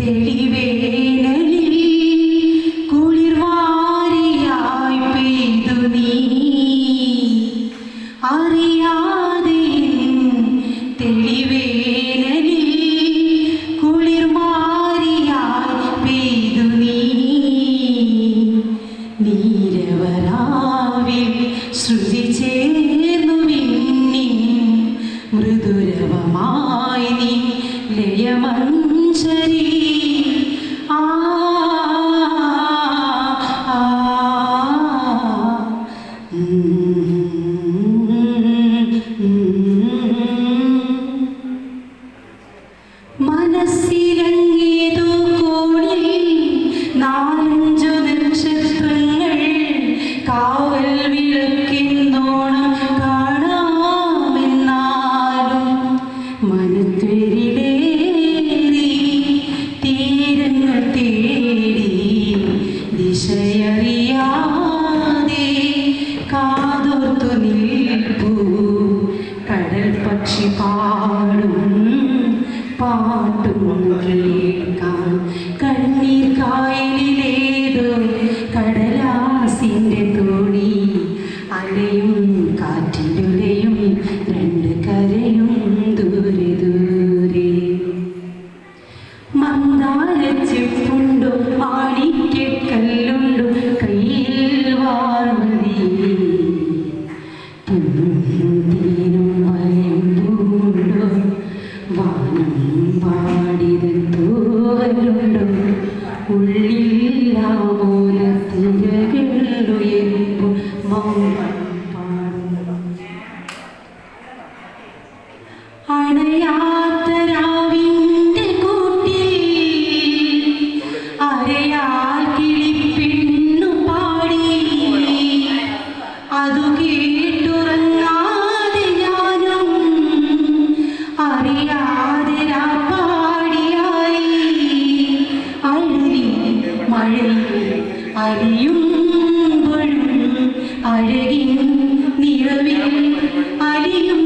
തെളിവേനലിൽ കുളിർവാരിയായി പെയ്തു നീ അറിയാതെ തെളിവേനലിൽ കുളിർമാരിയായി പെയ്തു നീ നീരവരാവിൽ ശ്രുതി ചേർന്നു വിണ്ണിൻ മൃദുരവമായി നീ ലയമഞ്ജരി മനസ്സിലങ്ങേതോ കോണിൽ നാലഞ്ചു നക്ഷത്രങ്ങൾ കാവൽ വിളക്കിന്നോണം കാണാമെന്നാലും മനത്വരിലേറി തീരങ്ങൾ തേടി ദിശയറിയാതെ കാതോർത്തു നിൽപ്പൂ കടൽ പക്ഷി പാടും പാട്ടും കേൾക്കാൻ കണ്ണീർ കായലിലേതോ കടലാസിൻ്റെ തോണി അലയും കാറ്റിലുലയും രണ്ട് കരയും ദൂരെ ദൂരെ മന്ദാരച്ചെപ്പുണ്ടോ മാണിക്കല്ലുണ്ടോ കയ്യിൽ വാർമതി തീനും വയമ്പൂണ്ടോ വാനം പാടിതോലുണ്ടോ ഉള്ളില്ലാമൂലത്തിരകളുയരുമ്പോ മൗനം പാടും അണയാത്ത രാവിന്റെ കൂട്ടിൽ അരയാൽ കിളിപ്പെണ്ണു പാടി അതു കേട്ടുറങ്ങാതെ ഞാനും അറിയാതെ രാപ്പാടിയായി അഴലി മഴയിൽ അലിയുമ്പോഴും അഴകിൻ നിറവിൽ അലിയും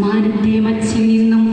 മാനത്തെ മച്ചിൽ നിന്നും